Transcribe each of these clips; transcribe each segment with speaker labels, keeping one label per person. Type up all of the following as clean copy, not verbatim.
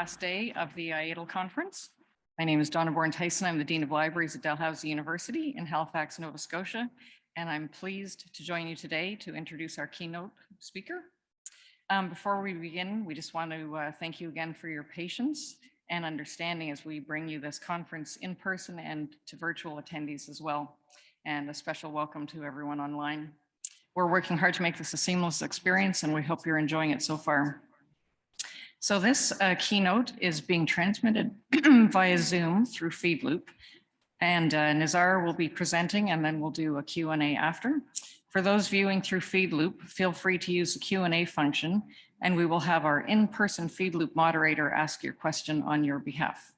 Speaker 1: last day of the IATL conference. My name is Donna Bourne-Tyson. I'm the Dean of Libraries at Dalhousie University in Halifax, Nova Scotia, and I'm pleased to join you today to introduce our keynote speaker. Before we begin, we just want to thank you again for your patience and understanding as we bring you this conference in person and to virtual attendees as well. And a special welcome to everyone online. We're working hard to make this a seamless experience, and we hope you're enjoying it so far. So this keynote is being transmitted via Zoom through FeedLoop, and Nizar will be presenting, and then we'll do a Q&A after. For those viewing through FeedLoop, feel free to use the Q&A function, and we will have our in-person FeedLoop moderator ask your question on your behalf.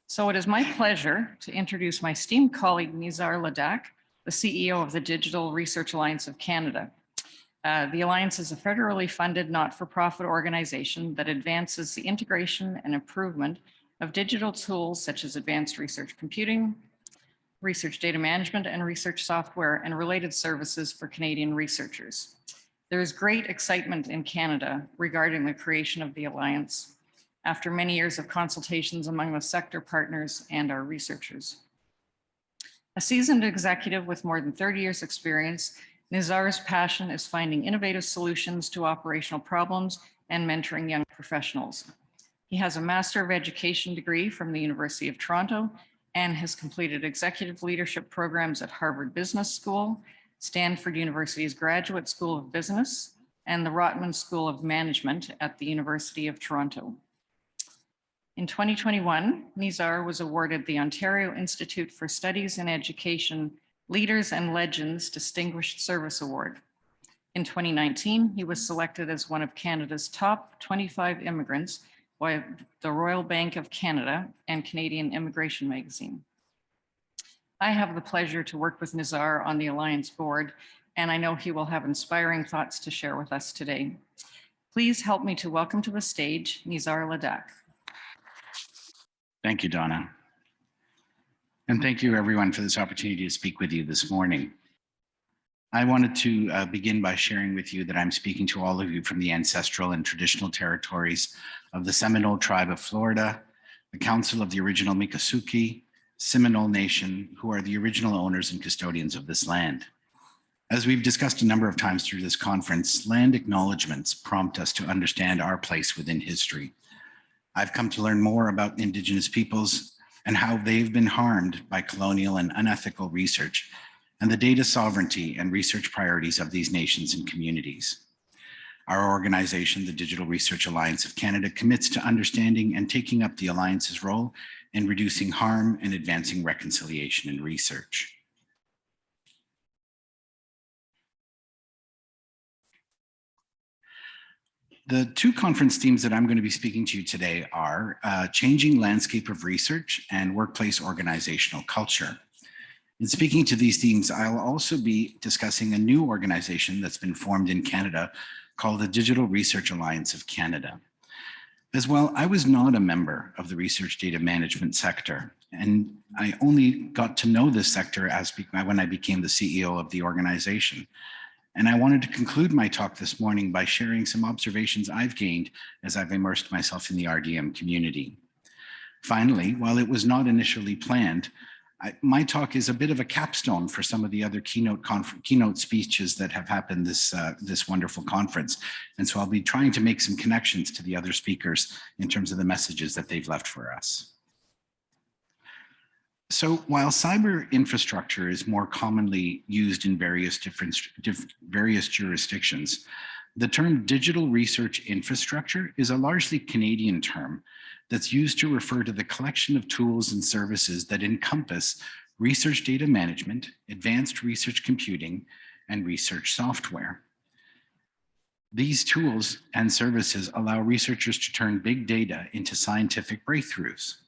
Speaker 1: So it is my pleasure to introduce my esteemed colleague, Nizar Ladak, the CEO of the Digital Research Alliance of Canada. The Alliance is a federally funded not-for-profit organization that advances the integration and improvement of digital tools such as advanced research computing, research data management, and research software and related services for Canadian researchers. There is great excitement in Canada regarding the creation of the Alliance after many years of consultations among the sector partners and our researchers. A seasoned executive with more than 30 years experience, Nizar's passion is finding innovative solutions to operational problems and mentoring young professionals. He has a Master of Education degree from the University of Toronto and has completed executive leadership programs at Harvard Business School, Stanford University's Graduate School of Business, and the Rotman School of Management at the University of Toronto. In 2021, Nizar was awarded the Ontario Institute for Studies in Education Leaders and Legends Distinguished Service Award. In 2019, he was selected as one of Canada's top 25 immigrants by the Royal Bank of Canada and Canadian Immigration Magazine. I have the pleasure to work with Nizar on the Alliance board, and I know he will have inspiring thoughts to share with us today. Please help me to welcome to the stage Nizar Ladak.
Speaker 2: Thank you, Donna. And thank you everyone for this opportunity to speak with you this morning. I wanted to begin by sharing with you that I'm speaking to all of you from the ancestral and traditional territories of the Seminole Tribe of Florida, the Council of the Original Miccosukee, Seminole Nation, who are the original owners and custodians of this land. As we've discussed a number of times through this conference, land acknowledgements prompt us to understand our place within history. I've come to learn more about Indigenous peoples and how they've been harmed by colonial and unethical research and the data sovereignty and research priorities of these nations and communities. Our organization, the Digital Research Alliance of Canada, commits to understanding and taking up the Alliance's role in reducing harm and advancing reconciliation in research. The two conference themes that I'm going to be speaking to you today are changing landscape of research and workplace organizational culture. In speaking to these themes, I'll also be discussing a new organization that's been formed in Canada called the Digital Research Alliance of Canada. As well, I was not a member of the research data management sector, and I only got to know this sector when I became the CEO of the organization. And I wanted to conclude my talk this morning by sharing some observations I've gained as I've immersed myself in the RDM community. Finally, while it was not initially planned, my talk is a bit of a capstone for some of the other keynote speeches that have happened this wonderful conference. And so I'll be trying to make some connections to the other speakers in terms of the messages that they've left for us. So while cyber infrastructure is more commonly used in various jurisdictions, the term digital research infrastructure is a largely Canadian term that's used to refer to the collection of tools and services that encompass research data management, advanced research computing, and research software. These tools and services allow researchers to turn big data into scientific breakthroughs.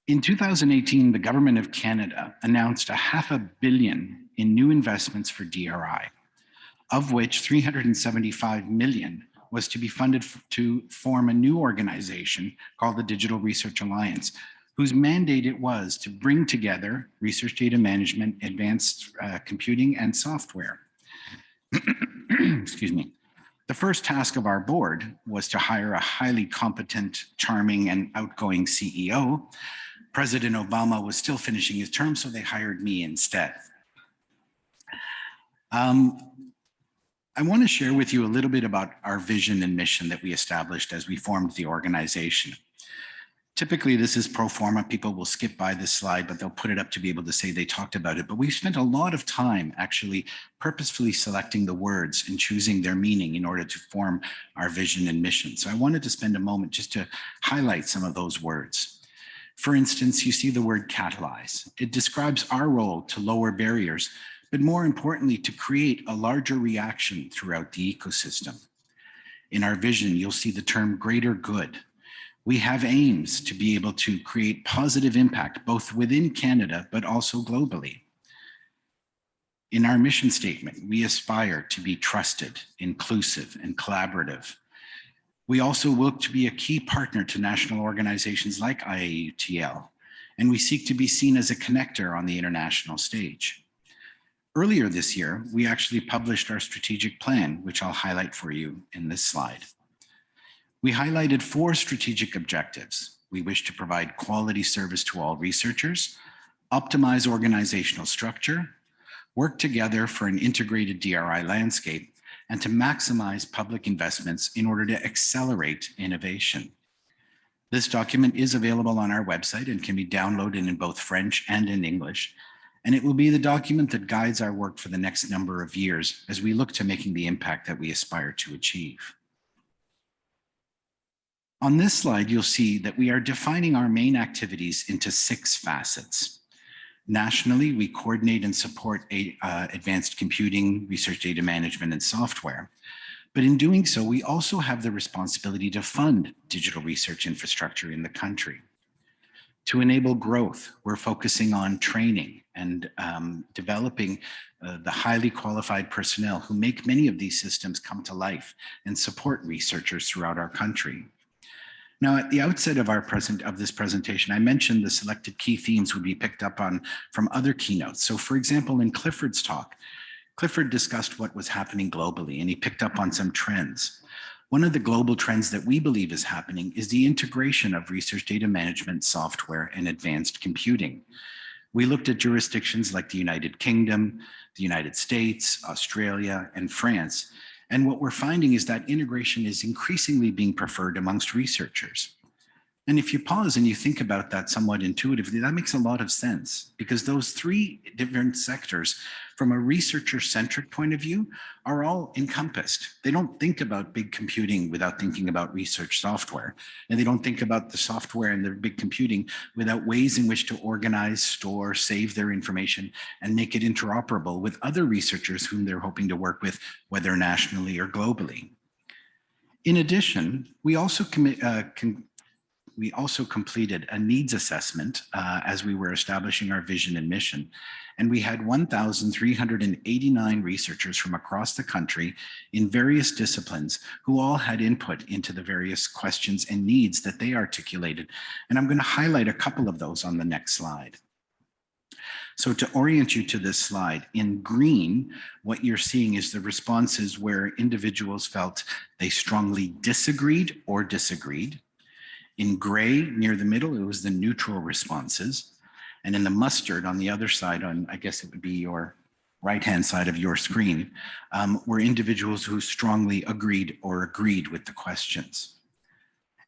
Speaker 2: In 2018, the Government of Canada announced $500 million in new investments for DRI, of which $375 million was to be funded to form a new organization called the Digital Research Alliance, whose mandate it was to bring together research data management, advanced computing, and software. Excuse me. The first task of our board was to hire a highly competent, charming, and outgoing CEO. President Obama was still finishing his term, so they hired me instead. I want to share with you a little bit about our vision and mission that we established as we formed the organization. Typically, this is pro forma. People will skip by this slide, but they'll put it up to be able to say they talked about it. But we've spent a lot of time actually purposefully selecting the words and choosing their meaning in order to form our vision and mission. So I wanted to spend a moment just to highlight some of those words. For instance, you see the word catalyze. It describes our role to lower barriers, but more importantly, to create a larger reaction throughout the ecosystem. In our vision, you'll see the term greater good. We have aims to be able to create positive impact, both within Canada, but also globally. In our mission statement, we aspire to be trusted, inclusive, and collaborative. We also look to be a key partner to national organizations like IAUTL, and we seek to be seen as a connector on the international stage. Earlier this year, we actually published our strategic plan, which I'll highlight for you in this slide. We highlighted 4 strategic objectives. We wish to provide quality service to all researchers, optimize organizational structure, work together for an integrated DRI landscape, and to maximize public investments in order to accelerate innovation. This document is available on our website and can be downloaded in both French and in English. And it will be the document that guides our work for the next number of years as we look to making the impact that we aspire to achieve. On this slide, you'll see that we are defining our main activities into 6 facets. Nationally, we coordinate and support advanced computing, research data management, and software. But in doing so, we also have the responsibility to fund digital research infrastructure in the country. To enable growth, we're focusing on training and developing the highly qualified personnel who make many of these systems come to life and support researchers throughout our country. Now, at the outset of this presentation, I mentioned the selected key themes would be picked up on from other keynotes. So for example, in Clifford's talk, Clifford discussed what was happening globally, and he picked up on some trends. One of the global trends that we believe is happening is the integration of research data management software and advanced computing. We looked at jurisdictions like the United Kingdom, the United States, Australia, and France. And what we're finding is that integration is increasingly being preferred amongst researchers. And if you pause and you think about that somewhat intuitively, that makes a lot of sense because those 3 different sectors from a researcher-centric point of view are all encompassed. They don't think about big computing without thinking about research software. And they don't think about the software and the big computing without ways in which to organize, store, save their information, and make it interoperable with other researchers whom they're hoping to work with, whether nationally or globally. In addition, we also completed a needs assessment as we were establishing our vision and mission. And we had 1,389 researchers from across the country in various disciplines who all had input into the various questions and needs that they articulated. And I'm going to highlight a couple of those on the next slide. So to orient you to this slide, in green, what you're seeing is the responses where individuals felt they strongly disagreed or disagreed. In gray, near the middle, it was the neutral responses. And in the mustard on the other side, on I guess it would be your right-hand side of your screen, were individuals who strongly agreed or agreed with the questions.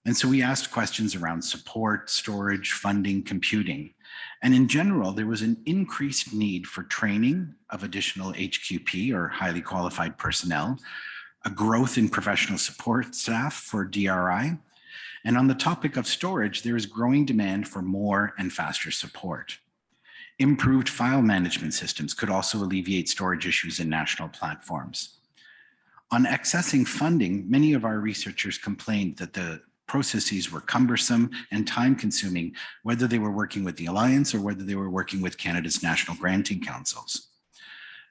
Speaker 2: And so we asked questions around support, storage, funding, computing. And in general, there was an increased need for training of additional HQP or highly qualified personnel, a growth in professional support staff for DRI. And on the topic of storage, there is growing demand for more and faster support. Improved file management systems could also alleviate storage issues in national platforms. On accessing funding, many of our researchers complained that the processes were cumbersome and time-consuming, whether they were working with the Alliance or whether they were working with Canada's national granting councils.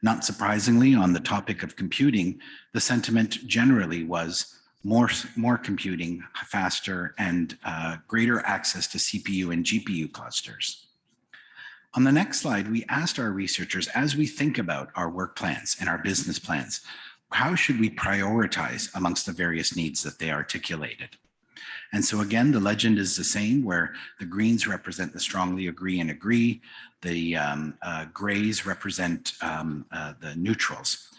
Speaker 2: Not surprisingly, on the topic of computing, the sentiment generally was more computing, faster, and greater access to CPU and GPU clusters. On the next slide, we asked our researchers, as we think about our work plans and our business plans, how should we prioritize amongst the various needs that they articulated? And so again, the legend is the same, where the greens represent the strongly agree and agree, the grays represent the neutrals.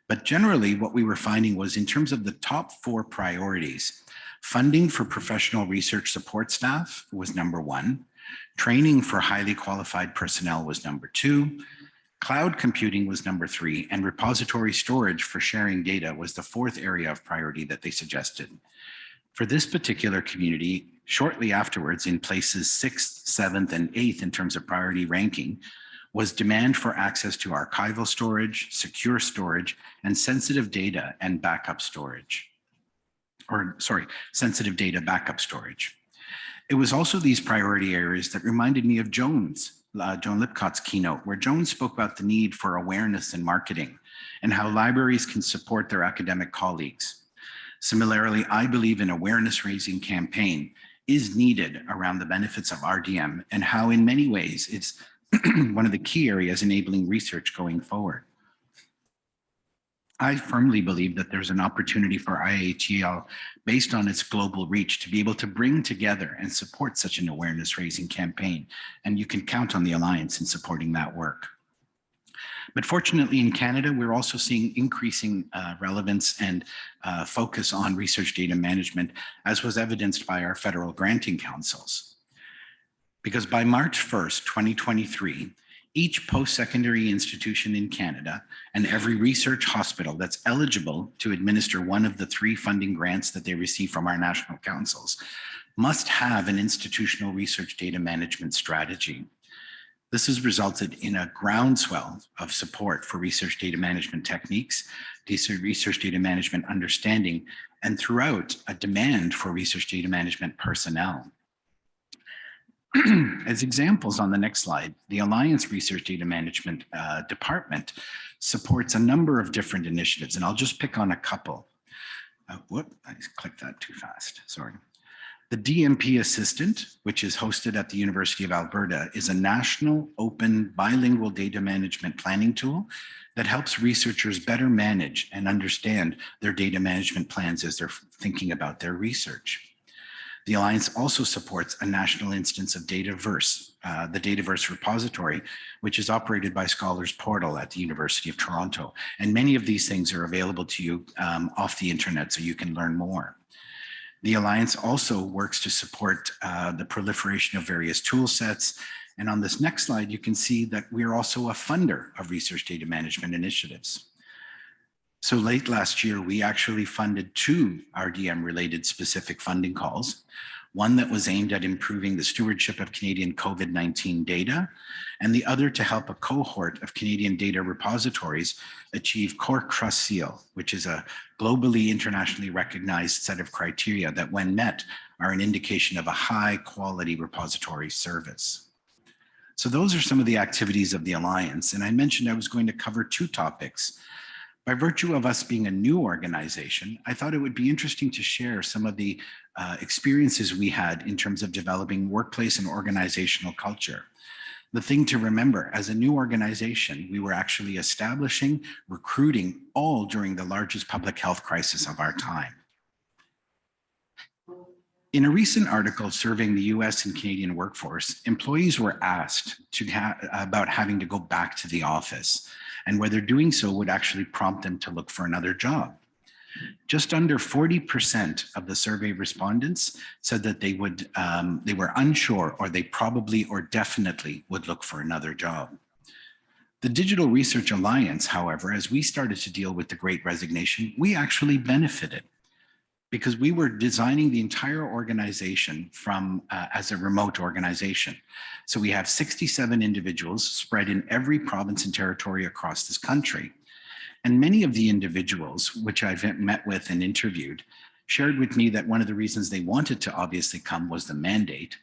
Speaker 2: But generally, what we were finding was, in terms of the top 4 priorities, funding for professional research support staff was number 1, training for highly qualified personnel was number 2, cloud computing was number 3, and repository storage for sharing data was the 4th area of priority that they suggested. For this particular community, shortly afterwards, in places 6th, 7th, and 8th in terms of priority ranking, was demand for access to archival storage, secure storage, and sensitive data and backup storage. Sensitive data backup storage. It was also these priority areas that reminded me of Joan Lipcott's keynote, where Joan spoke about the need for awareness and marketing and how libraries can support their academic colleagues. Similarly, I believe an awareness-raising campaign is needed around the benefits of RDM and how, in many ways, it's one of the key areas enabling research going forward. I firmly believe that there's an opportunity for IATL, based on its global reach, to be able to bring together and support such an awareness-raising campaign, and you can count on the Alliance in supporting that work. But fortunately, in Canada, we're also seeing increasing relevance and focus on research data management, as was evidenced by our federal granting councils. Because by March 1st, 2023, each post-secondary institution in Canada and every research hospital that's eligible to administer one of the 3 funding grants that they receive from our national councils must have an institutional research data management strategy. This has resulted in a groundswell of support for research data management techniques, research data management understanding, and throughout, a demand for research data management personnel. As examples on the next slide, the Alliance Research Data Management Department supports a number of different initiatives, and I'll just pick on a couple. I clicked that too fast, sorry. The DMP Assistant, which is hosted at the University of Alberta, is a national open bilingual data management planning tool that helps researchers better manage and understand their data management plans as they're thinking about their research. The Alliance also supports a national instance of Dataverse, the Dataverse repository, which is operated by Scholars Portal at the University of Toronto. And many of these things are available to you off the internet, so you can learn more. The Alliance also works to support the proliferation of various tool sets. And on this next slide, you can see that we're also a funder of research data management initiatives. So late last year, we actually funded 2 RDM-related specific funding calls, one that was aimed at improving the stewardship of Canadian COVID-19 data, and the other to help a cohort of Canadian data repositories achieve Core Trust Seal, which is a globally internationally recognized set of criteria that, when met, are an indication of a high-quality repository service. So those are some of the activities of the Alliance, and I mentioned I was going to cover 2 topics. By virtue of us being a new organization, I thought it would be interesting to share some of the experiences we had in terms of developing workplace and organizational culture. The thing to remember, as a new organization, we were actually establishing, recruiting, all during the largest public health crisis of our time. In a recent article surveying the US and Canadian workforce, employees were asked about having to go back to the office and whether doing so would actually prompt them to look for another job. Just under 40% of the survey respondents said that they were unsure, or they probably or definitely would look for another job. The Digital Research Alliance, however, as we started to deal with the Great Resignation, we actually benefited, because we were designing the entire organization from as a remote organization. So we have 67 individuals spread in every province and territory across this country. And many of the individuals, which I've met with and interviewed, shared with me that one of the reasons they wanted to obviously come was the mandate.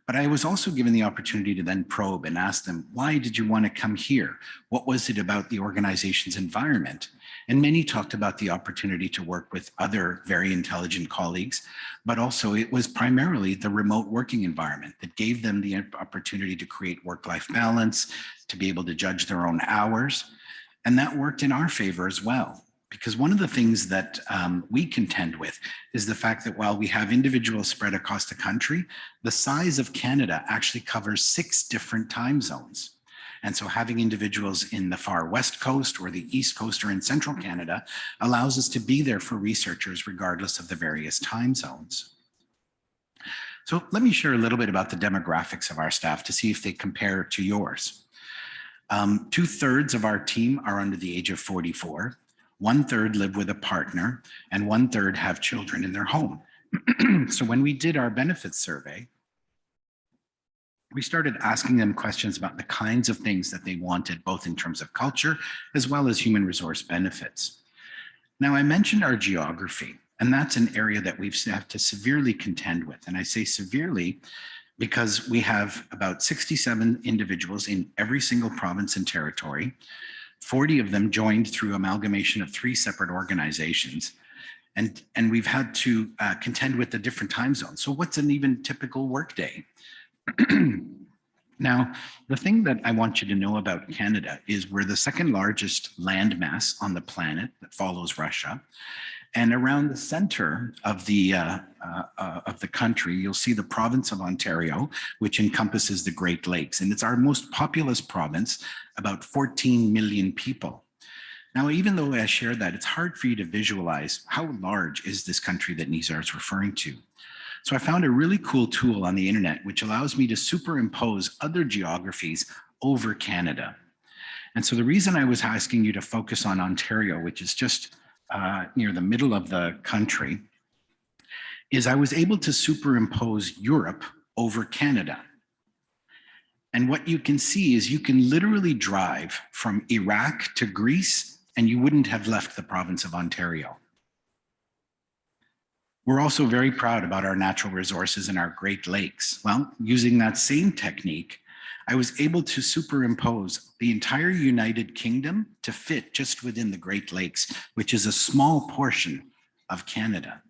Speaker 2: But I was also given the opportunity to then probe and ask them, why did you want to come here? What was it about the organization's environment? And many talked about the opportunity to work with other very intelligent colleagues, but also it was primarily the remote working environment that gave them the opportunity to create work-life balance, to be able to judge their own hours. And that worked in our favor as well. because one of the things that we contend with is the fact that while we have individuals spread across the country, the size of Canada actually covers 6 different time zones. And so having individuals in the far west coast or the east coast or in central Canada allows us to be there for researchers regardless of the various time zones. So let me share a little bit about the demographics of our staff to see if they compare to yours. 2/3 of our team are under the age of 44, 1/3 live with a partner, and 1/3 have children in their home. So when we did our benefits survey, we started asking them questions about the kinds of things that they wanted, both in terms of culture as well as human resource benefits. Now, I mentioned our geography, and that's an area that we've had to severely contend with. And I say severely because we have about 67 individuals in every single province and territory. 40 of them joined through amalgamation of 3 separate organizations. And we've had to contend with the different time zones. So what's an even typical workday? Now, the thing that I want you to know about Canada is we're the 2nd largest landmass on the planet that follows Russia. And around the center of the country, you'll see the province of Ontario, which encompasses the Great Lakes. And it's our most populous province, about 14 million people. Now, even though I shared that, it's hard for you to visualize how large is this country that Nizar is referring to. So I found a really cool tool on the internet, which allows me to superimpose other geographies over Canada. And so the reason I was asking you to focus on Ontario, which is just near the middle of the country, is I was able to superimpose Europe over Canada. And what you can see is you can literally drive from Iraq to Greece and you wouldn't have left the province of Ontario. We're also very proud about our natural resources and our Great Lakes. Well, using that same technique, I was able to superimpose the entire United Kingdom to fit just within the Great Lakes, which is a small portion of Canada.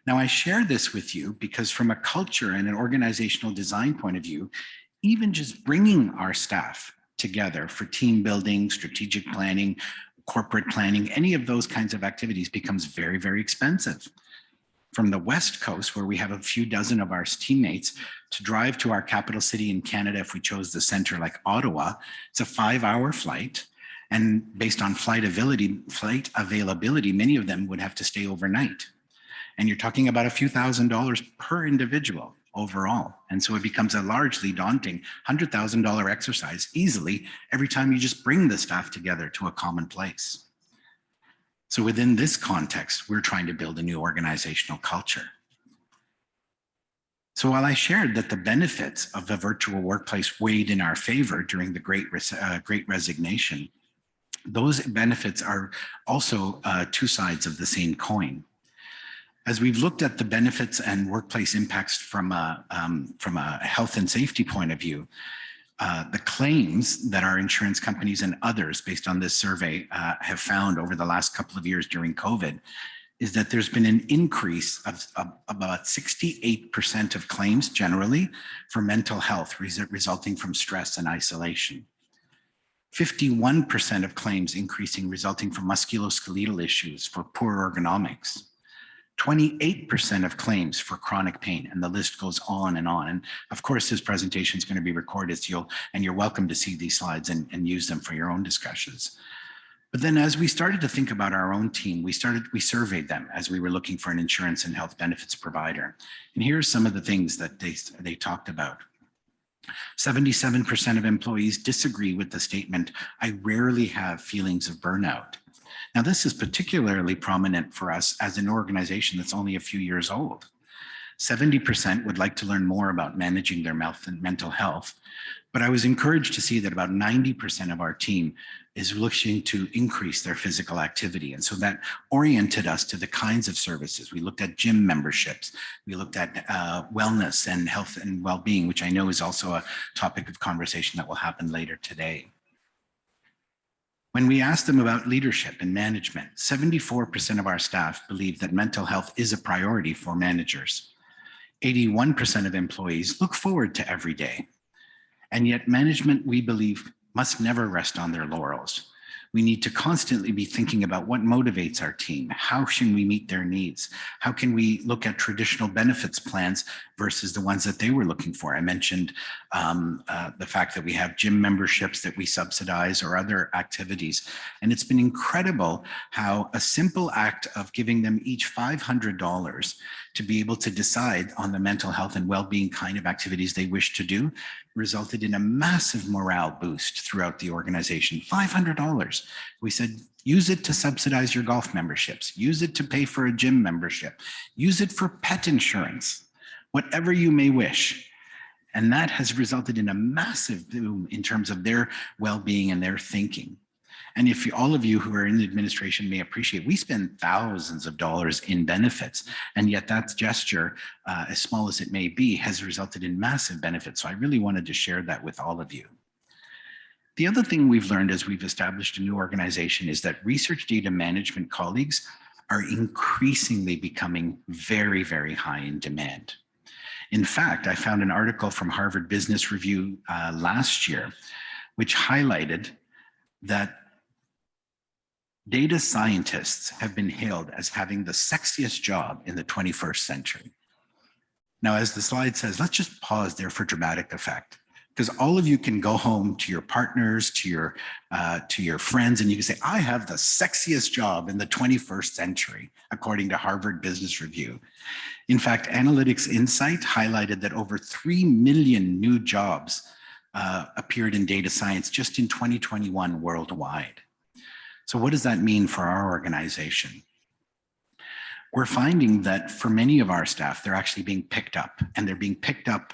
Speaker 2: Now, I share this with you because from a culture and an organizational design point of view, even just bringing our staff together for team building, strategic planning, corporate planning, any of those kinds of activities becomes very, very expensive. From the West Coast, where we have a few dozen of our teammates, to drive to our capital city in Canada, if we chose the center like Ottawa, it's a 5-hour flight. And based on flight availability, many of them would have to stay overnight. And you're talking about a few $1,000s per individual overall. And so it becomes a largely daunting $100,000 exercise easily every time you just bring the staff together to a common place. So within this context, we're trying to build a new organizational culture. So while I shared that the benefits of the virtual workplace weighed in our favor during the Great Resignation, those benefits are also 2 sides of the same coin. As we've looked at the benefits and workplace impacts from a health and safety point of view, the claims that our insurance companies and others, based on this survey, have found over the last couple of years during COVID, is that there's been an increase of about 68% of claims generally for mental health resulting from stress and isolation. 51% of claims increasing resulting from musculoskeletal issues for poor ergonomics. 28% of claims for chronic pain, and the list goes on and on. And of course, this presentation is going to be recorded, so you're welcome to see these slides and use them for your own discussions. But then as we started to think about our own team, we surveyed them as we were looking for an insurance and health benefits provider. And here's some of the things that they talked about. 77% of employees disagree with the statement, "I rarely have feelings of burnout." Now, this is particularly prominent for us as an organization that's only a few years old. 70% would like to learn more about managing their mental health, but I was encouraged to see that about 90% of our team is looking to increase their physical activity. And so that oriented us to the kinds of services. We looked at gym memberships. We looked at wellness and health and well-being, which I know is also a topic of conversation that will happen later today. When we asked them about leadership and management, 74% of our staff believe that mental health is a priority for managers. 81% of employees look forward to every day. And yet management, we believe, must never rest on their laurels. We need to constantly be thinking about what motivates our team. How should we meet their needs? How can we look at traditional benefits plans versus the ones that they were looking for? I mentioned the fact that we have gym memberships that we subsidize or other activities. And it's been incredible how a simple act of giving them each $500 to be able to decide on the mental health and well-being kind of activities they wish to do resulted in a massive morale boost throughout the organization. $500. We said, use it to subsidize your golf memberships, use it to pay for a gym membership, use it for pet insurance, whatever you may wish. And that has resulted in a massive boom in terms of their well-being and their thinking. And if all of you who are in the administration may appreciate, we spend thousands of dollars in benefits, and yet that gesture, as small as it may be, has resulted in massive benefits. So I really wanted to share that with all of you. The other thing we've learned as we've established a new organization is that research data management colleagues are increasingly becoming very, very high in demand. In fact, I found an article from Harvard Business Review last year, which highlighted that data scientists have been hailed as having the sexiest job in the 21st century. Now, as the slide says, let's just pause there for dramatic effect, because all of you can go home to your partners, to your friends, and you can say, I have the sexiest job in the 21st century, according to Harvard Business Review. In fact, Analytics Insight highlighted that over 3 million new jobs appeared in data science just in 2021 worldwide. So what does that mean for our organization? We're finding that for many of our staff, they're actually being picked up, and they're being picked up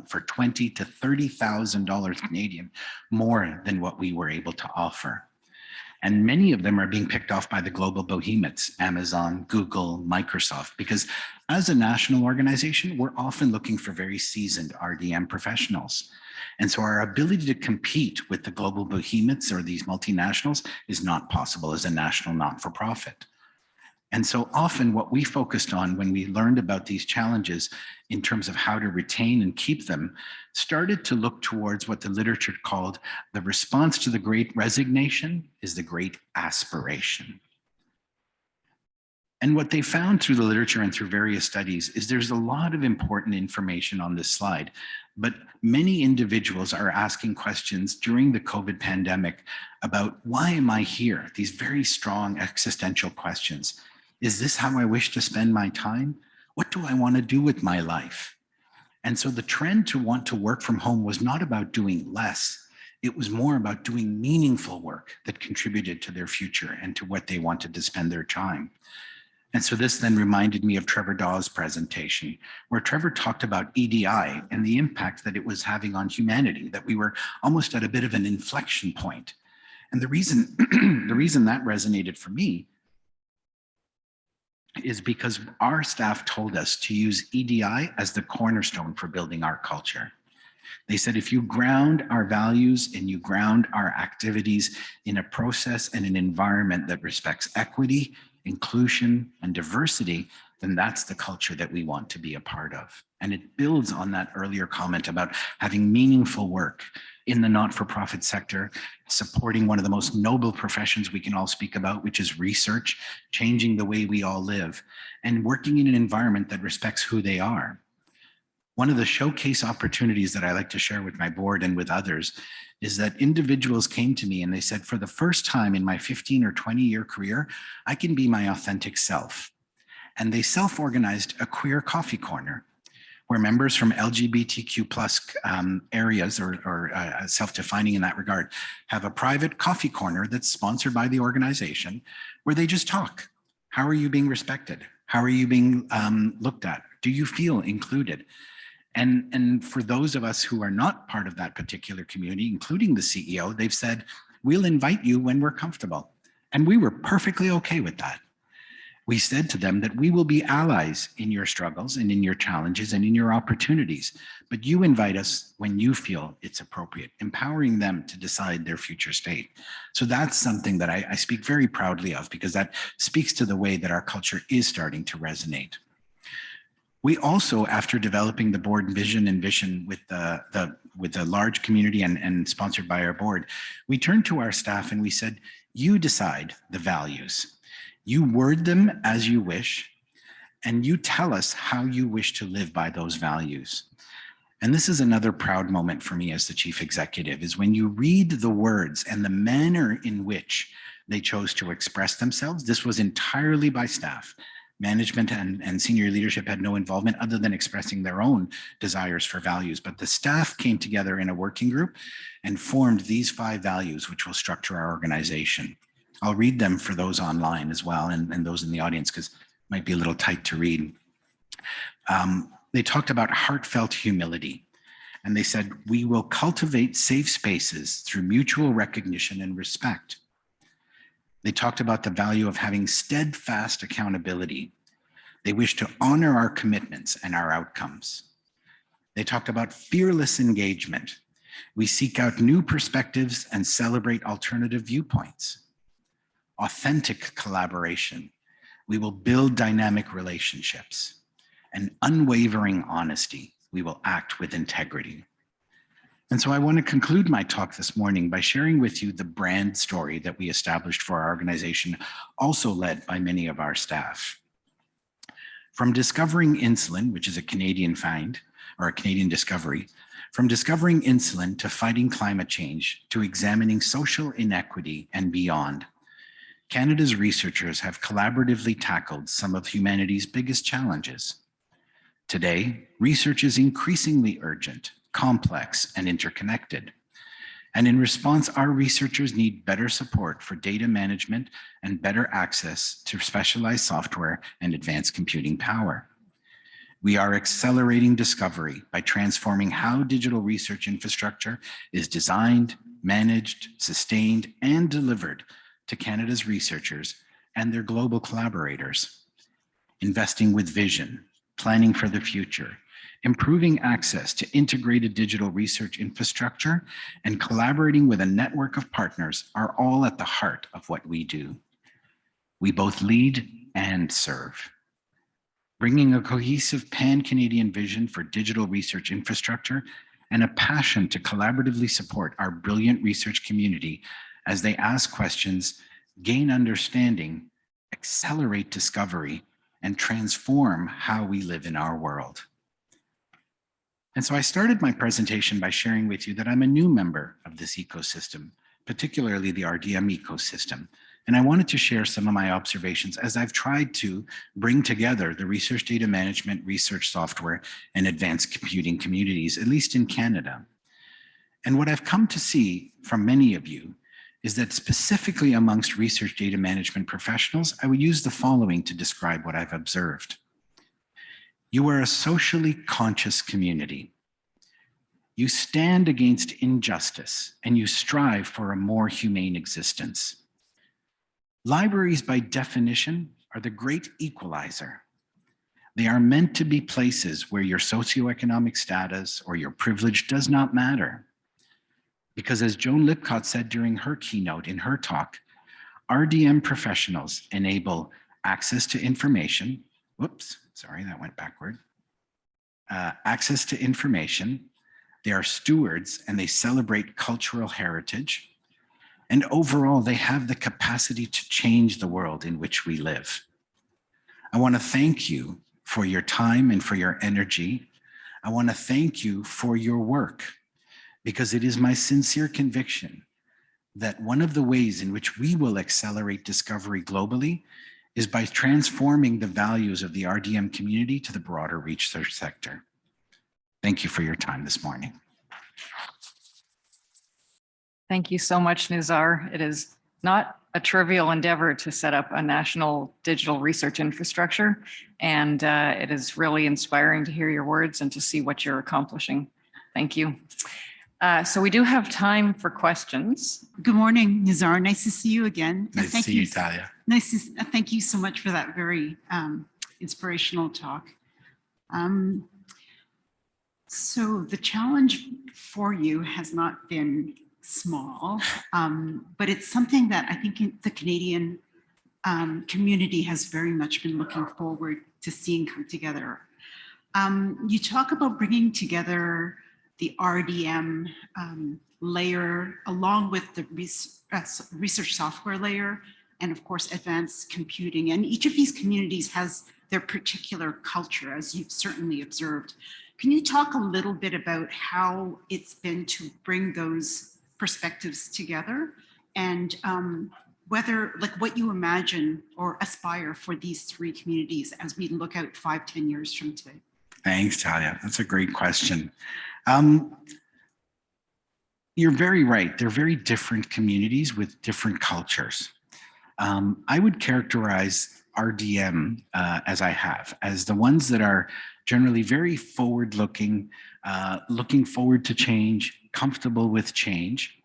Speaker 2: for $20,000 to $30,000 Canadian, more than what we were able to offer. And many of them are being picked off by the global behemoths, Amazon, Google, Microsoft, because as a national organization, we're often looking for very seasoned RDM professionals. And so our ability to compete with the global behemoths or these multinationals is not possible as a national not-for-profit. And so often what we focused on when we learned about these challenges in terms of how to retain and keep them, started to look towards what the literature called the response to the great resignation is the great aspiration. And what they found through the literature and through various studies is there's a lot of important information on this slide, but many individuals are asking questions during the COVID pandemic about why am I here? These very strong existential questions. Is this how I wish to spend my time? What do I want to do with my life? And so the trend to want to work from home was not about doing less. It was more about doing meaningful work that contributed to their future and to what they wanted to spend their time. And so this then reminded me of Trevor Dawes' presentation, where Trevor talked about EDI and the impact that it was having on humanity, that we were almost at a bit of an inflection point. And the reason that resonated for me is because our staff told us to use EDI as the cornerstone for building our culture. They said, if you ground our values and you ground our activities in a process and an environment that respects equity, inclusion, and diversity, then that's the culture that we want to be a part of. And it builds on that earlier comment about having meaningful work in the not-for-profit sector, supporting one of the most noble professions we can all speak about, which is research, changing the way we all live, and working in an environment that respects who they are. One of the showcase opportunities that I like to share with my board and with others is that individuals came to me and they said, for the first time in my 15 or 20-year career, I can be my authentic self. And they self-organized a queer coffee corner where members from LGBTQ plus areas or self-defining in that regard have a private coffee corner that's sponsored by the organization where they just talk. How are you being respected? How are you being looked at? Do you feel included? And for those of us who are not part of that particular community, including the CEO, they've said, we'll invite you when we're comfortable. And we were perfectly okay with that. We said to them that we will be allies in your struggles and in your challenges and in your opportunities, but you invite us when you feel it's appropriate, empowering them to decide their future fate. So that's something that I speak very proudly of, because that speaks to the way that our culture is starting to resonate. We also, after developing the board vision and vision with the large community and sponsored by our board, we turned to our staff and we said, You decide the values. You word them as you wish, and you tell us how you wish to live by those values. And this is another proud moment for me as the chief executive, is when you read the words and the manner in which they chose to express themselves. This was entirely by staff. Management and senior leadership had no involvement other than expressing their own desires for values. But the staff came together in a working group and formed these 5 values, which will structure our organization. I'll read them for those online as well, and those in the audience, because it might be a little tight to read. They talked about heartfelt humility. And they said, we will cultivate safe spaces through mutual recognition and respect. They talked about the value of having steadfast accountability. They wish to honor our commitments and our outcomes. They talked about fearless engagement. We seek out new perspectives and celebrate alternative viewpoints. Authentic collaboration. We will build dynamic relationships. And unwavering honesty. We will act with integrity. And so I want to conclude my talk this morning by sharing with you the brand story that we established for our organization, also led by many of our staff. From discovering insulin, which is a Canadian find, or a Canadian discovery, from discovering insulin to fighting climate change, to examining social inequity and beyond, Canada's researchers have collaboratively tackled some of humanity's biggest challenges. Today, research is increasingly urgent, complex, and interconnected. And in response, our researchers need better support for data management and better access to specialized software and advanced computing power. We are accelerating discovery by transforming how digital research infrastructure is designed, managed, sustained, and delivered to Canada's researchers and their global collaborators. Investing with vision, planning for the future, improving access to integrated digital research infrastructure, and collaborating with a network of partners are all at the heart of what we do. We both lead and serve. Bringing a cohesive pan-Canadian vision for digital research infrastructure and a passion to collaboratively support our brilliant research community as they ask questions, gain understanding, accelerate discovery, and transform how we live in our world. And so I started my presentation by sharing with you that I'm a new member of this ecosystem, particularly the RDM ecosystem. And I wanted to share some of my observations as I've tried to bring together the research data management, research software, and advanced computing communities, at least in Canada. And what I've come to see from many of you is that specifically amongst research data management professionals, I would use the following to describe what I've observed. You are a socially conscious community. You stand against injustice and you strive for a more humane existence. Libraries, by definition, are the great equalizer. They are meant to be places where your socioeconomic status or your privilege does not matter. Because as Joan Lipcott said during her keynote in her talk, RDM professionals enable access to information. Whoops, sorry, that went backward. Access to information. They are stewards and they celebrate cultural heritage. And overall, they have the capacity to change the world in which we live. I want to thank you for your time and for your energy. I want to thank you for your work, because it is my sincere conviction that one of the ways in which we will accelerate discovery globally is by transforming the values of the RDM community to the broader research sector. Thank you for your time this morning.
Speaker 1: Thank you so much, Nizar. It is not a trivial endeavor to set up a national digital research infrastructure, and it is really inspiring to hear your words and to see what you're accomplishing. Thank you. So we do have time for questions.
Speaker 3: Good morning, Nizar. Nice to see you again.
Speaker 2: Nice to see you, Talia.
Speaker 3: Thank you so much for that very inspirational talk. So the challenge for you has not been small, but it's something that I think the Canadian community has very much been looking forward to seeing come together. You talk about bringing together the RDM layer, along with the research software layer, and of course, advanced computing. And each of these communities has their particular culture, as you've certainly observed. Can you talk a little bit about how it's been to bring those perspectives together, and whether, like, what you imagine or aspire for these three communities as we look out 5-10 years from today?
Speaker 2: Thanks, Talia. That's a great question. You're very right. They're very different communities with different cultures. I would characterize RDM as I have, as the ones that are generally very forward-looking, looking forward to change, comfortable with change.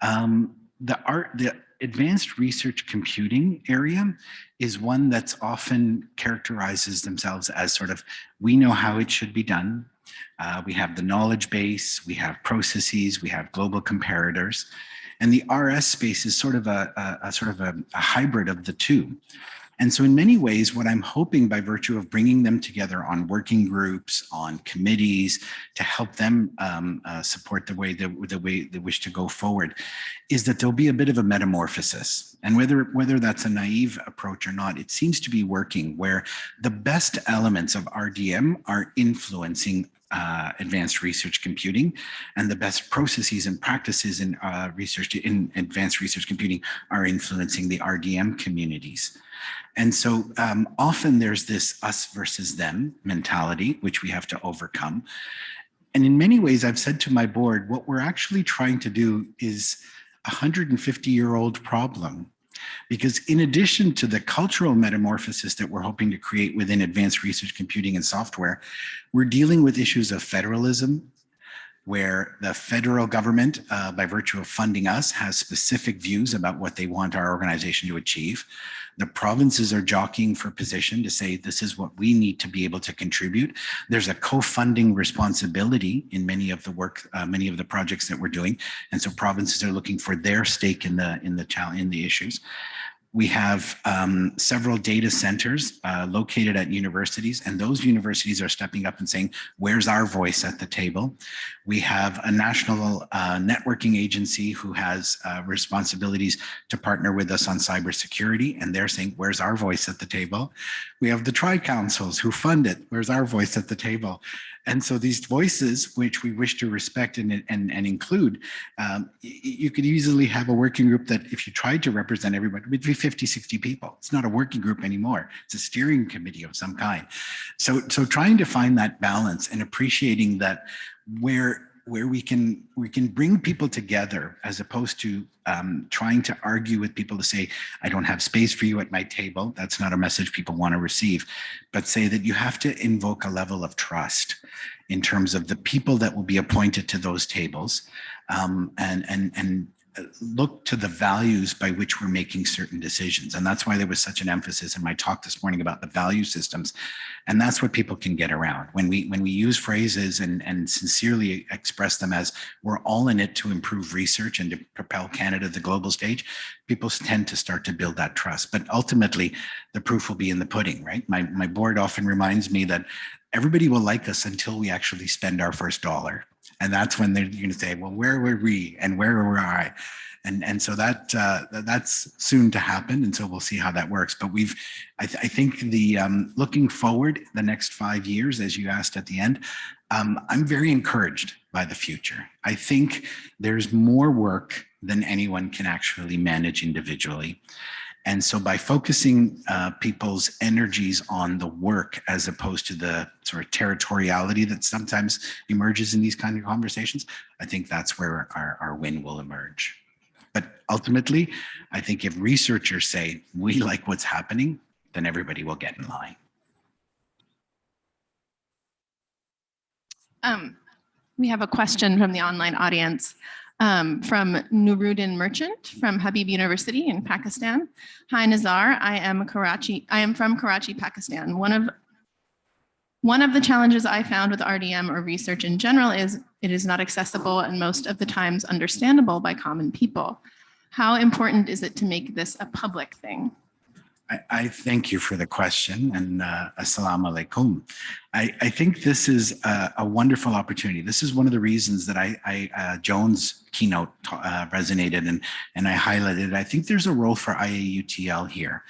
Speaker 2: The advanced research computing area is one that's often characterizes themselves as sort of, we know how it should be done. We have the knowledge base, we have processes, we have global comparators. And the RS space is sort of a hybrid of the two. And so in many ways, what I'm hoping by virtue of bringing them together on working groups, on committees, to help them support the way they wish to go forward, is that there'll be a bit of a metamorphosis. And whether that's a naive approach or not, it seems to be working, where the best elements of RDM are influencing advanced research computing, and the best processes and practices in advanced research computing are influencing the RDM communities. And so often there's this us versus them mentality, which we have to overcome. And in many ways, I've said to my board, what we're actually trying to do is a 150-year-old problem. Because in addition to the cultural metamorphosis that we're hoping to create within advanced research computing and software, we're dealing with issues of federalism, where the federal government, by virtue of funding us, has specific views about what they want our organization to achieve. The provinces are jockeying for position to say, this is what we need to be able to contribute. There's a co-funding responsibility in many of the work, many of the projects that we're doing. And so provinces are looking for their stake in the issues. We have several data centers located at universities, and those universities are stepping up and saying, where's our voice at the table? We have a national networking agency who has responsibilities to partner with us on cybersecurity, and they're saying, where's our voice at the table? We have the tri-councils who fund it. Where's our voice at the table? And so these voices, which we wish to respect and include, you could easily have a working group that, if you tried to represent everybody, would be 50, 60 people. It's not a working group anymore. It's a steering committee of some kind. So trying to find that balance and appreciating that where we can bring people together, as opposed to trying to argue with people to say, I don't have space for you at my table. That's not a message people want to receive, but say that you have to invoke a level of trust in terms of the people that will be appointed to those tables, and look to the values by which we're making certain decisions. And that's why there was such an emphasis in my talk this morning about the value systems. And that's what people can get around. When we use phrases and sincerely express them as, we're all in it to improve research and to propel Canada to the global stage, people tend to start to build that trust. But ultimately, the proof will be in the pudding, right? My board often reminds me that everybody will like us until we actually spend our first dollar. And that's when they're going to say, well, where were we and where were I? And so that's soon to happen. And so we'll see how that works. But I think the looking forward the next 5 years, as you asked at the end, I'm very encouraged by the future. I think there's more work than anyone can actually manage individually. And so by focusing people's energies on the work as opposed to the sort of territoriality that sometimes emerges in these kind of conversations, I think that's where our win will emerge. But ultimately, I think if researchers say, we like what's happening, then everybody will get in line.
Speaker 4: We have a question from the online audience. From Nuruddin Merchant from Habib University in Pakistan. Hi, Nizar. I am from Karachi, Pakistan. One of the challenges I found with RDM or research in general is it is not accessible and most of the times understandable by common people. How important is it to make this a public thing?
Speaker 2: I thank you for the question, and assalamu alaikum. I think this is a wonderful opportunity. This is one of the reasons that Joan's keynote resonated and I highlighted. I think there's a role for IAUTL here.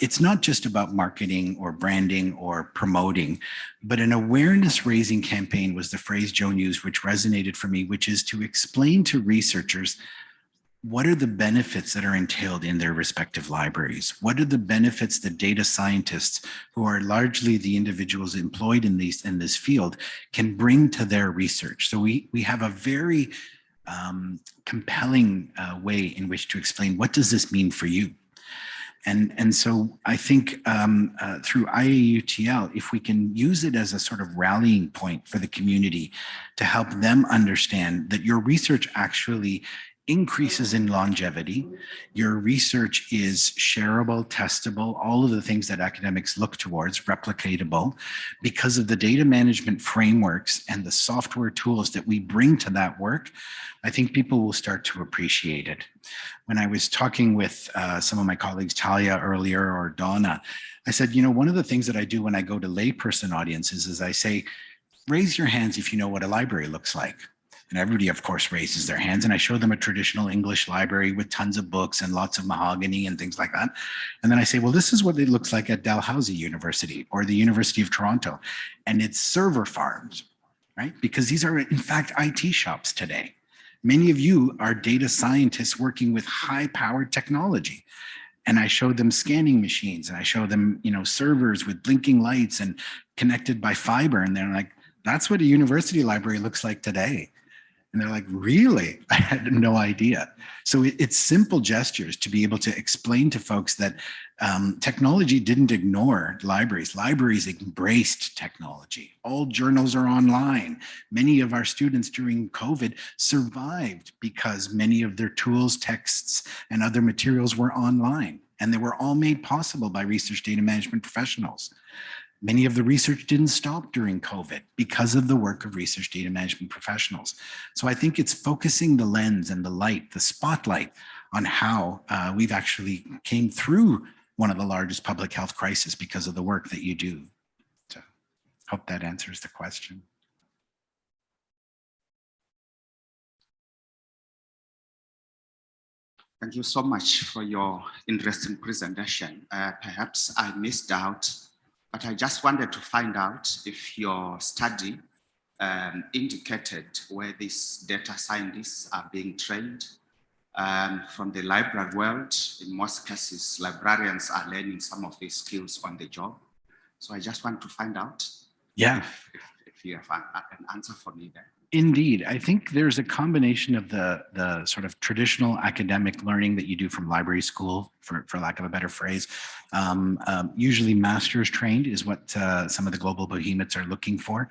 Speaker 2: It's not just about marketing or branding or promoting, but an awareness raising campaign was the phrase Joan used, which resonated for me, which is to explain to researchers what are the benefits that are entailed in their respective libraries? What are the benefits that data scientists, who are largely the individuals employed in this field, can bring to their research? So we have a very compelling way in which to explain what does this mean for you? And so I think through IAUTL, if we can use it as a sort of rallying point for the community to help them understand that your research actually increases in longevity, your research is shareable, testable, all of the things that academics look towards, replicatable, because of the data management frameworks and the software tools that we bring to that work, I think people will start to appreciate it. When I was talking with some of my colleagues, Talia earlier, or Donna, I said, you know, one of the things that I do when I go to layperson audiences is I say, raise your hands if you know what a library looks like. And everybody, of course, raises their hands. And I show them a traditional English library with tons of books and lots of mahogany and things like that. And then I say, well, this is what it looks like at Dalhousie University or the University of Toronto. And it's server farms, right? Because these are, in fact, IT shops today. Many of you are data scientists working with high-powered technology. And I show them scanning machines and I show them, you know, servers with blinking lights and connected by fiber. And they're like, that's what a university library looks like today. And they're like, really? I had no idea. So it's simple gestures to be able to explain to folks that technology didn't ignore libraries. Libraries embraced technology. All journals are online. Many of our students during COVID survived because many of their tools, texts, and other materials were online. And they were all made possible by research data management professionals. Many of the research didn't stop during COVID because of the work of research data management professionals. So I think it's focusing the lens and the light, the spotlight on how we've actually came through one of the largest public health crises because of the work that you do. So hope that answers the question.
Speaker 5: Thank you so much for your interesting presentation. Perhaps I missed out, but I just wanted to find out if your study indicated where these data scientists are being trained. From the library world, in most cases, librarians are learning some of these skills on the job. So I just want to find out if you have an answer for me there.
Speaker 2: Indeed. I think there's a combination of the sort of traditional academic learning that you do from library school, for lack of a better phrase. Usually master's trained is what some of the global behemoths are looking for.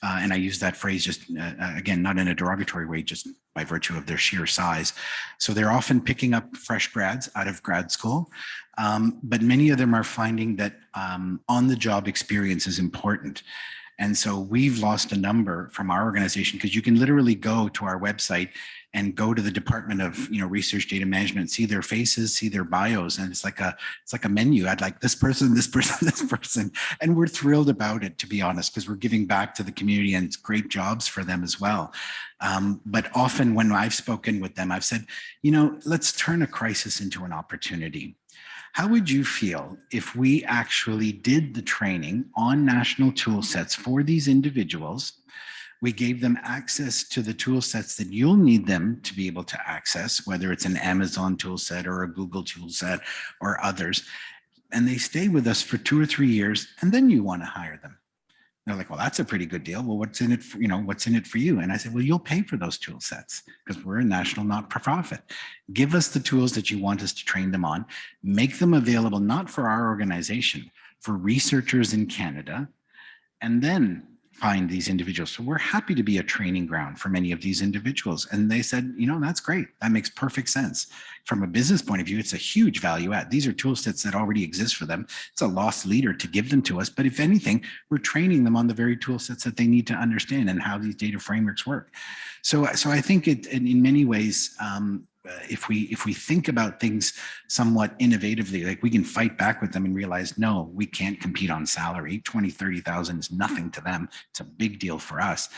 Speaker 2: And I use that phrase just, again, not in a derogatory way, just by virtue of their sheer size. So they're often picking up fresh grads out of grad school. But many of them are finding that on-the-job experience is important. And so we've lost a number from our organization because you can literally go to our website and go to the Department of Research Data Management, see their faces, see their bios, and it's like a menu. I'd like this person, this person, this person, and we're thrilled about it, to be honest, because we're giving back to the community and it's great jobs for them as well. But often when I've spoken with them, I've said, let's turn a crisis into an opportunity. How would you feel if we actually did the training on national tool sets for these individuals? We gave them access to the tool sets that you'll need them to be able to access, whether it's an Amazon tool set or a Google tool set or others, and they stay with us for 2 or 3 years, and then you want to hire them. They're like, well, that's a pretty good deal. Well, what's in it for, what's in it for you? And I said, well, you'll pay for those tool sets because we're a national not-for-profit. Give us the tools that you want us to train them on, make them available, not for our organization, for researchers in Canada, and then find these individuals. So we're happy to be a training ground for many of these individuals. And they said, that's great. That makes perfect sense. From a business point of view, it's a huge value add. These are tool sets that already exist for them. It's a lost leader to give them to us. But if anything, we're training them on the very tool sets that they need to understand and how these data frameworks work. So I think it, in many ways, if we think about things somewhat innovatively, like we can fight back with them and realize, no, we can't compete on salary. 20, 30,000 is nothing to them. It's a big deal for us.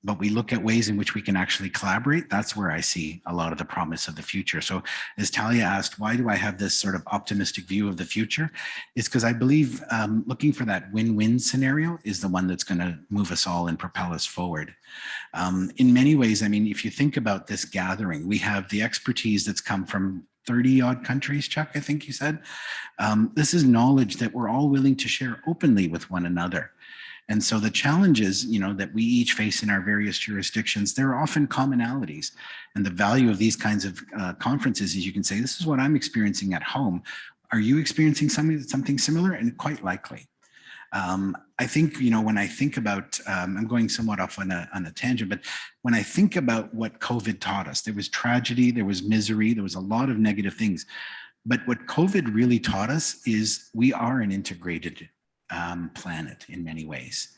Speaker 2: But we look at ways in which we can actually collaborate. That's where I see a lot of the promise of the future. So as Talia asked, why do I have this sort of optimistic view of the future? It's because I believe looking for that win-win scenario is the one that's going to move us all and propel us forward. In many ways, I mean, if you think about this gathering, we have the expertise that's come from 30 odd countries, Chuck, I think you said. This is knowledge that we're all willing to share openly with one another. And so the challenges, that we each face in our various jurisdictions, there are often commonalities. And the value of these kinds of conferences is you can say, this is what I'm experiencing at home. Are you experiencing something similar? And quite likely. I think, when I think about, I'm going somewhat off on a tangent, but when I think about what COVID taught us, there was tragedy, there was misery, there was a lot of negative things. But what COVID really taught us is we are an integrated planet in many ways.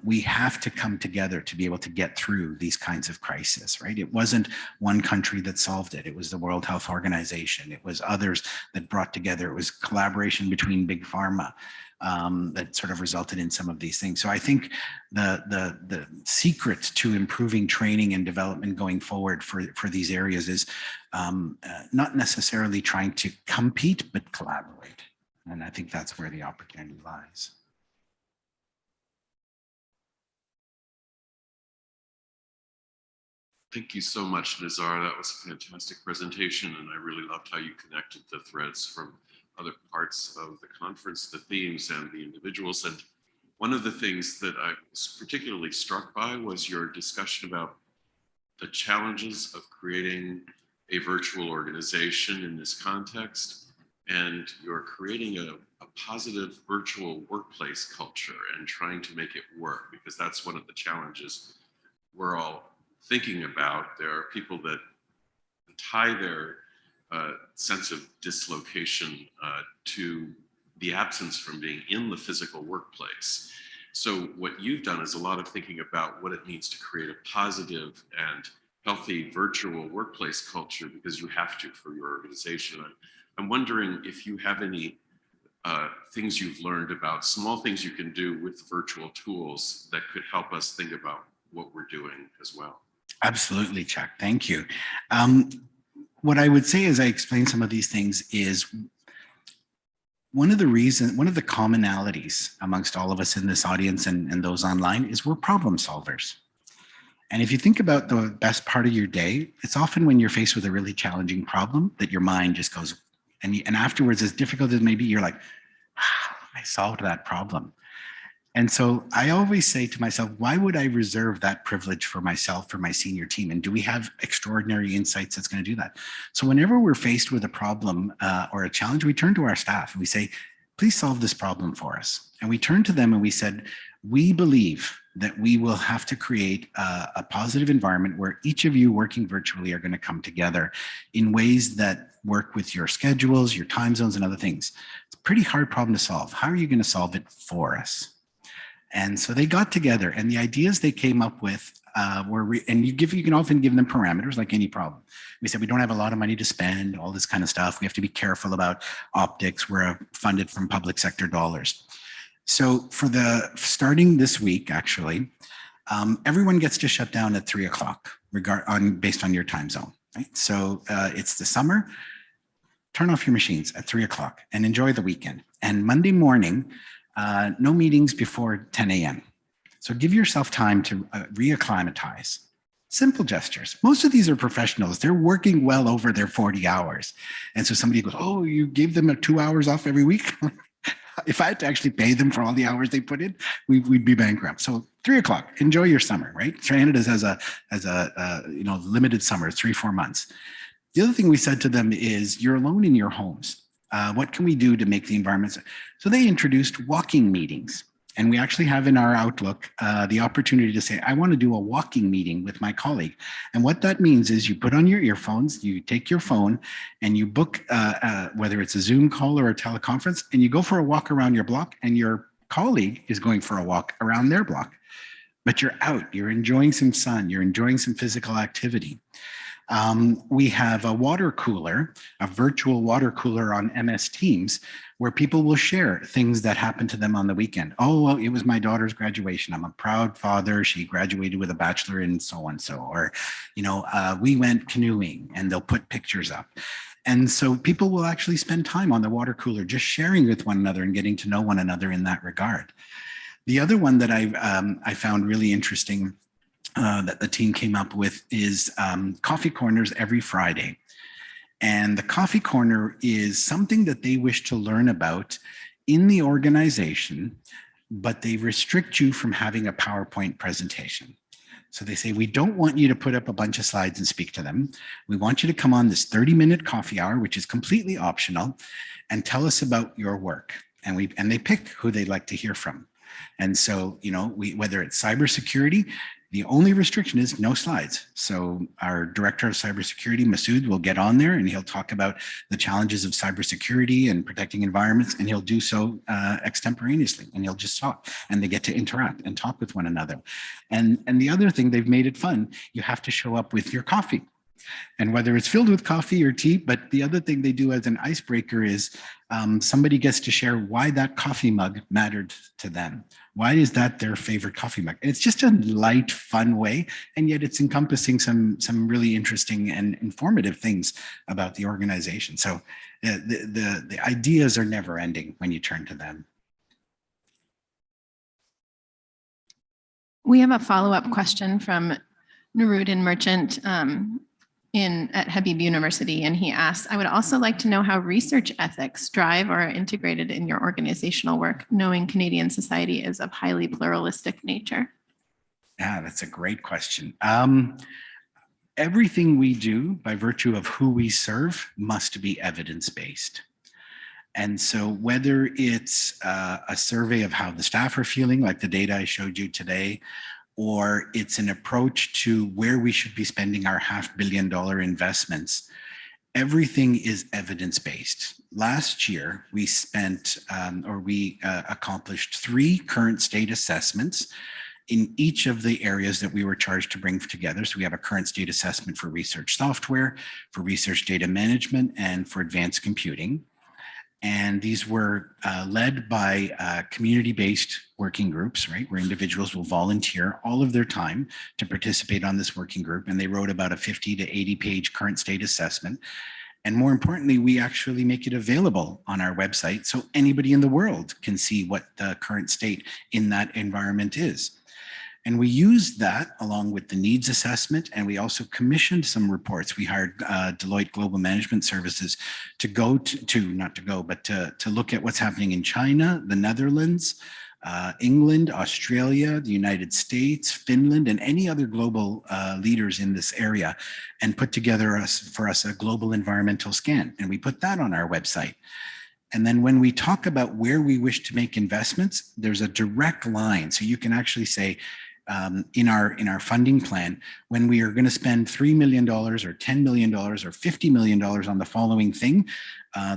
Speaker 2: We have to come together to be able to get through these kinds of crises, right? It wasn't one country that solved it. It was the World Health Organization. It was others that brought together. It was collaboration between big pharma that sort of resulted in some of these things. So I think the secret to improving training and development going forward for these areas is not necessarily trying to compete, but collaborate. And I think that's where the opportunity lies.
Speaker 6: Thank you so much, Nizar. That was a fantastic presentation, and I really loved how you connected the threads from other parts of the conference, the themes and the individuals. And one of the things that I was particularly struck by was your discussion about the challenges of creating a virtual organization in this context. And you're creating a positive virtual workplace culture and trying to make it work, because that's one of the challenges we're all thinking about. There are people that tie their sense of dislocation to the absence from being in the physical workplace. So what you've done is a lot of thinking about what it means to create a positive and healthy virtual workplace culture, because you have to for your organization. I'm wondering if you have any things you've learned about small things you can do with virtual tools that could help us think about what we're doing as well.
Speaker 2: Absolutely, Chuck. Thank you. What I would say as I explain some of these things is one of the commonalities amongst all of us in this audience and those online is we're problem solvers. And if you think about the best part of your day, it's often when you're faced with a really challenging problem that your mind just goes, and afterwards, as difficult as it may be, you're like, I solved that problem. And so I always say to myself, why would I reserve that privilege for myself, for my senior team? And do we have extraordinary insights that's going to do that? So whenever we're faced with a problem or a challenge, we turn to our staff and we say, please solve this problem for us. And we turn to them and we said, we believe that we will have to create a positive environment where each of you working virtually are going to come together in ways that work with your schedules, your time zones, and other things. It's a pretty hard problem to solve. How are you going to solve it for us? And so they got together, and the ideas they came up with and you can often give them parameters like any problem. We said we don't have a lot of money to spend, all this kind of stuff. We have to be careful about optics. We're funded from public sector dollars. So starting this week, actually, everyone gets to shut down at 3 o'clock based on your time zone, right? So it's the summer. Turn off your machines at 3 o'clock and enjoy the weekend. And Monday morning, no meetings before 10 a.m. So give yourself time to reacclimatize. Simple gestures. Most of these are professionals. They're working well over their 40 hours. And so somebody goes, oh, you gave them 2 hours off every week? If I had to actually pay them for all the hours they put in, we'd be bankrupt. So 3 o'clock, enjoy your summer, right? Canada has a limited summer, 3-4 months. The other thing we said to them is you're alone in your homes. What can we do to make the environment? So they introduced walking meetings. And we actually have in our Outlook the opportunity to say, I want to do a walking meeting with my colleague. And what that means is you put on your earphones, you take your phone and you book, whether it's a Zoom call or a teleconference, and you go for a walk around your block, and your colleague is going for a walk around their block. But you're out, you're enjoying some sun, you're enjoying some physical activity. We have a water cooler, a virtual water cooler on MS Teams, where people will share things that happened to them on the weekend. Oh, well, it was my daughter's graduation. I'm a proud father. She graduated with a bachelor in so and so. Or, we went canoeing, and they'll put pictures up. And so people will actually spend time on the water cooler, just sharing with one another and getting to know one another in that regard. The other one that I found really interesting that the team came up with is coffee corners every Friday. And the coffee corner is something that they wish to learn about in the organization, but they restrict you from having a PowerPoint presentation. So they say, we don't want you to put up a bunch of slides and speak to them. We want you to come on this 30-minute coffee hour, which is completely optional, and tell us about your work. And they pick who they'd like to hear from. And so, whether it's cybersecurity, the only restriction is no slides. So our director of cybersecurity, Masood, will get on there and he'll talk about the challenges of cybersecurity and protecting environments, and he'll do so extemporaneously, and he'll just talk, and they get to interact and talk with one another. And the other thing, they've made it fun. You have to show up with your coffee. And whether it's filled with coffee or tea, but the other thing they do as an icebreaker is somebody gets to share why that coffee mug mattered to them. Why is that their favorite coffee mug? And it's just a light, fun way, and yet it's encompassing some really interesting and informative things about the organization. So the ideas are never ending when you turn to them.
Speaker 4: We have a follow-up question from Nuruddin Merchant at Habib University, and he asks, I would also like to know how research ethics drive or are integrated in your organizational work, knowing Canadian society is of highly pluralistic nature.
Speaker 2: Yeah, that's a great question. Everything we do by virtue of who we serve must be evidence-based. And so whether it's a survey of how the staff are feeling, like the data I showed you today, or it's an approach to where we should be spending our $500 million investments, everything is evidence-based. Last year, we accomplished 3 current state assessments in each of the areas that we were charged to bring together. So we have a current state assessment for research software, for research data management, and for advanced computing. And these were led by community-based working groups, right, where individuals will volunteer all of their time to participate on this working group. And they wrote about a 50 to 80-page current state assessment. And more importantly, we actually make it available on our website so anybody in the world can see what the current state in that environment is. And we used that along with the needs assessment, and we also commissioned some reports. We hired Deloitte Global Management Services to look at what's happening in China, the Netherlands, England, Australia, the United States, Finland, and any other global leaders in this area, and put together for us a global environmental scan. And we put that on our website. And then when we talk about where we wish to make investments, there's a direct line. So you can actually say, in our funding plan, when we are going to spend $3 million or $10 million or $50 million on the following thing,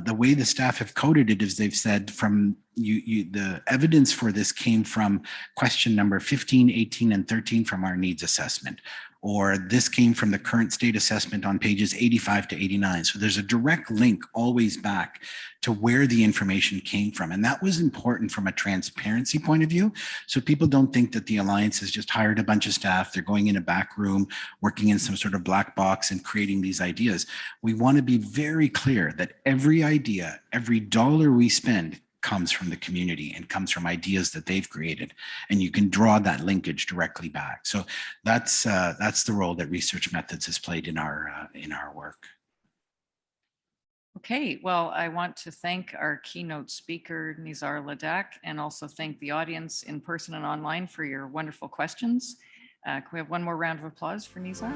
Speaker 2: the way the staff have coded it is they've said the evidence for this came from question number 15, 18, and 13 from our needs assessment, or this came from the current state assessment on pages 85 to 89. So there's a direct link always back to where the information came from. And that was important from a transparency point of view. So people don't think that the Alliance has just hired a bunch of staff, they're going in a back room, working in some sort of black box and creating these ideas. We want to be very clear that every idea, every dollar we spend comes from the community and comes from ideas that they've created, and you can draw that linkage directly back. So that's the role that Research Methods has played in our work.
Speaker 1: Okay, well, I want to thank our keynote speaker, Nizar Ladak, and also thank the audience in person and online for your wonderful questions. Can we have one more round of applause for Nizar?